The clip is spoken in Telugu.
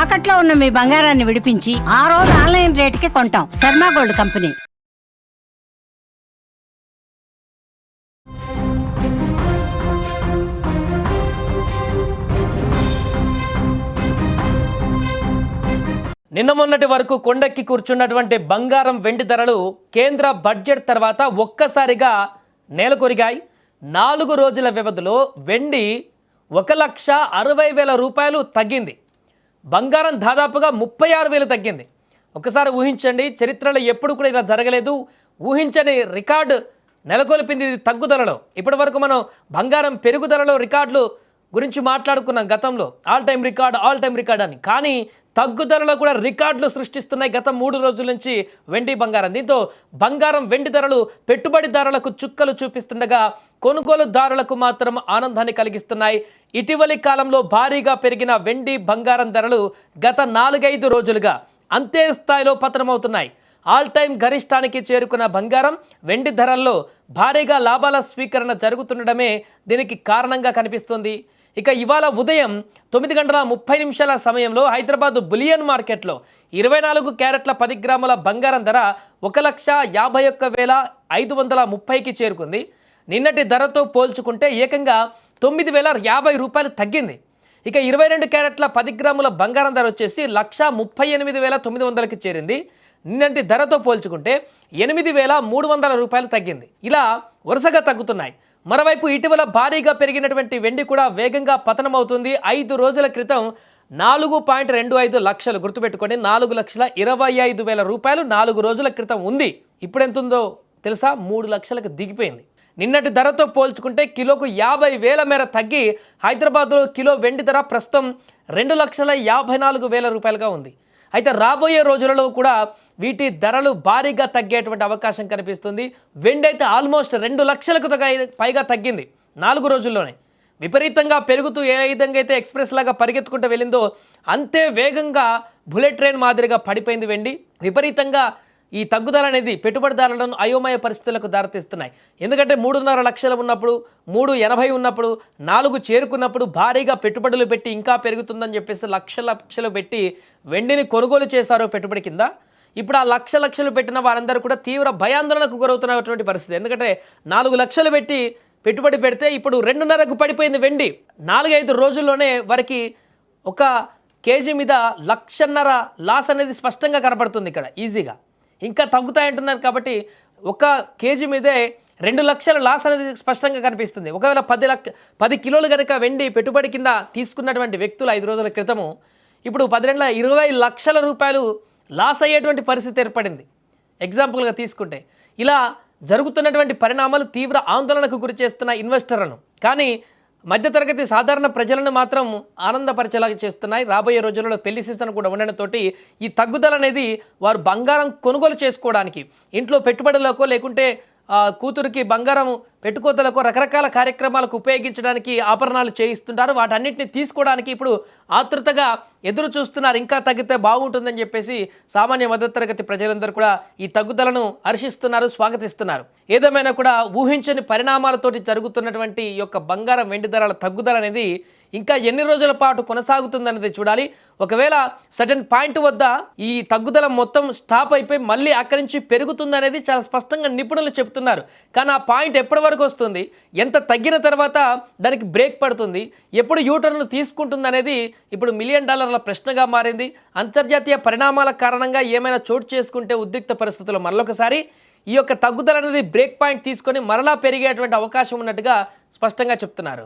తాకట్లో ఉన్న మీ బంగారాన్ని విడిపించి ఆ రోజు ఆన్లైన్ రేటుకి కొంటాం. Sharma gold company. నిన్న మొన్నటి వరకు కొండెక్కి కూర్చున్నటువంటి బంగారం వెండి ధరలు కేంద్ర బడ్జెట్ తర్వాత ఒక్కసారిగా నేలకొరిగాయి. 4 రోజుల వ్యవధిలో వెండి 1,60,000 రూపాయలు తగ్గింది. బంగారం దాదాపుగా 36,000 తగ్గింది. ఒకసారి ఊహించండి, చరిత్రలో ఎప్పుడు కూడా ఇలా జరగలేదు. ఊహించని రికార్డు నెలకొల్పింది ఇది తగ్గుదలలో. ఇప్పటి వరకు మనం బంగారం పెరుగుదలలో రికార్డులు గురించి మాట్లాడుకున్నాం గతంలో, ఆల్ టైమ్ రికార్డ్ అని. కానీ తగ్గుదలలో కూడా రికార్డులు సృష్టిస్తున్నాయి గత 3 రోజుల నుంచి వెండి బంగారం. దీంతో బంగారం వెండి ధరలు పెట్టుబడిదారులకు చుక్కలు చూపిస్తుండగా కొనుగోలుదారులకు మాత్రం ఆనందాన్ని కలిగిస్తున్నాయి. ఇటీవలి కాలంలో భారీగా పెరిగిన వెండి బంగారం ధరలు గత 4-5 రోజులుగా అంతే స్థాయిలో పతనమవుతున్నాయి. ఆల్ టైమ్ గరిష్టానికి చేరుకున్న బంగారం వెండి ధరల్లో భారీగా లాభాల స్వీకరణ జరుగుతుండడమే దీనికి కారణంగా కనిపిస్తుంది. ఇక ఇవాళ ఉదయం 9:30 సమయంలో హైదరాబాద్ బులియన్ మార్కెట్లో 24 క్యారెట్ల 10 గ్రాముల బంగారం ధర 1,51,530కి చేరుకుంది. నిన్నటి ధరతో పోల్చుకుంటే ఏకంగా 9,050 రూపాయలు తగ్గింది. ఇక 22 క్యారెట్ల 10 గ్రాముల బంగారం ధర వచ్చేసి 1,38,900కి చేరింది. నిన్నటి ధరతో పోల్చుకుంటే 8,300 రూపాయలు తగ్గింది. ఇలా వరుసగా తగ్గుతున్నాయి. మరోవైపు ఇటీవల భారీగా పెరిగినటువంటి వెండి కూడా వేగంగా పతనమవుతుంది. 5 రోజుల క్రితం 4.25 లక్షలు, గుర్తుపెట్టుకోండి, 4,25,000 రూపాయలు 4 రోజుల క్రితం ఉంది. ఇప్పుడు ఎంత ఉందో తెలుసా? 3 లక్షలకు దిగిపోయింది. నిన్నటి ధరతో పోల్చుకుంటే కిలోకు 50,000 మేర తగ్గి హైదరాబాద్లో కిలో వెండి ధర ప్రస్తుతం 2,54,000 రూపాయలుగా ఉంది. అయితే రాబోయే రోజులలో కూడా వీటి ధరలు భారీగా తగ్గేటువంటి అవకాశం కనిపిస్తుంది. వెండి అయితే ఆల్మోస్ట్ 2 లక్షలకు పైగా తగ్గింది 4 రోజుల్లోనే. విపరీతంగా పెరుగుతూ ఏ విధంగా అయితే ఎక్స్ప్రెస్ లాగా పరిగెత్తుకుంటూ వెళ్ళిందో అంతే వేగంగా బుల్లెట్ ట్రైన్ మాదిరిగా పడిపోయింది వెండి. విపరీతంగా ఈ తగ్గుదల అనేది పెట్టుబడిదారులను అయోమయ పరిస్థితులకు దారితీస్తున్నాయి. ఎందుకంటే 3.5 లక్షలు ఉన్నప్పుడు, 3.80 ఉన్నప్పుడు, 4 చేరుకున్నప్పుడు భారీగా పెట్టుబడులు పెట్టి ఇంకా పెరుగుతుందని చెప్పేసి లక్షలు పెట్టి వెండిని కొనుగోలు చేశారు పెట్టుబడి కింద. ఇప్పుడు ఆ లక్షలు పెట్టిన వారందరూ కూడా తీవ్ర భయాందోళనకు గురవుతున్నటువంటి పరిస్థితి. ఎందుకంటే 4 లక్షలు పెట్టి పెట్టుబడి పెడితే ఇప్పుడు 2.5కు పడిపోయింది వెండి. 4-5 రోజుల్లోనే వారికి 1 కేజీ మీద 1,50,000 లాస్ అనేది స్పష్టంగా కనపడుతుంది ఇక్కడ ఈజీగా. ఇంకా తగ్గుతాయంటున్నారు కాబట్టి 1 కేజీ మీదే 2 లక్షల లాస్ అనేది స్పష్టంగా కనిపిస్తుంది. ఒకవేళ 10 కిలోలు కనుక వెండి పెట్టుబడి కింద తీసుకున్నటువంటి వ్యక్తులు 5 రోజుల క్రితము ఇప్పుడు 20 లక్షల రూపాయలు లాస్ అయ్యేటువంటి పరిస్థితి ఏర్పడింది ఎగ్జాంపుల్గా తీసుకుంటే. ఇలా జరుగుతున్నటువంటి పరిణామాలు తీవ్ర ఆందోళనకు గురి చేస్తున్న ఇన్వెస్టర్లను, కానీ మధ్యతరగతి సాధారణ ప్రజలను మాత్రం ఆనందపరిచేలాగా చేస్తున్నాయి. రాబోయే రోజులలో పెళ్లి సీజన్ కూడా ఉండడంతో ఈ తగ్గుదల అనేది వారు బంగారం కొనుగోలు చేసుకోవడానికి, ఇంట్లో పెట్టుబడులకో లేకుంటే కూతురికి బంగారం పెట్టుకోతలకు రకరకాల కార్యక్రమాలకు ఉపయోగించడానికి ఆభరణాలు చేయిస్తుంటారు. వాటన్నిటిని తీసుకోవడానికి ఇప్పుడు ఆతృతగా ఎదురు చూస్తున్నారు. ఇంకా తగ్గితే బాగుంటుందని చెప్పేసి సామాన్య మధ్యతరగతి ప్రజలందరూ కూడా ఈ తగ్గుదలను హర్షిస్తున్నారు, స్వాగతిస్తున్నారు. ఏదేమైనా కూడా ఊహించని పరిణామాలతోటి జరుగుతున్నటువంటి ఈ యొక్క బంగారం వెండి ధరల తగ్గుదల అనేది ఇంకా ఎన్ని రోజుల పాటు కొనసాగుతుందనేది చూడాలి. ఒకవేళ సర్టెన్ పాయింట్ వద్ద ఈ తగ్గుదల మొత్తం స్టాప్ అయిపోయి మళ్ళీ అక్కడి నుంచి పెరుగుతుందనేది చాలా స్పష్టంగా నిపుణులు చెప్తున్నారు. కానీ ఆ పాయింట్ ఎప్పటి వరకు వస్తుంది, ఎంత తగ్గిన తర్వాత దానికి బ్రేక్ పడుతుంది, ఎప్పుడు యూటర్న్ తీసుకుంటుంది అనేది ఇప్పుడు $1 మిలియన్ ప్రశ్నగా మారింది. అంతర్జాతీయ పరిణామాల కారణంగా ఏమైనా చోటు చేసుకుంటే ఉద్రిక్త పరిస్థితుల్లో మరొకసారి ఈ యొక్క తగ్గుదల అనేది బ్రేక్ పాయింట్ తీసుకొని మరలా పెరిగేటువంటి అవకాశం ఉన్నట్టుగా స్పష్టంగా చెప్తున్నారు.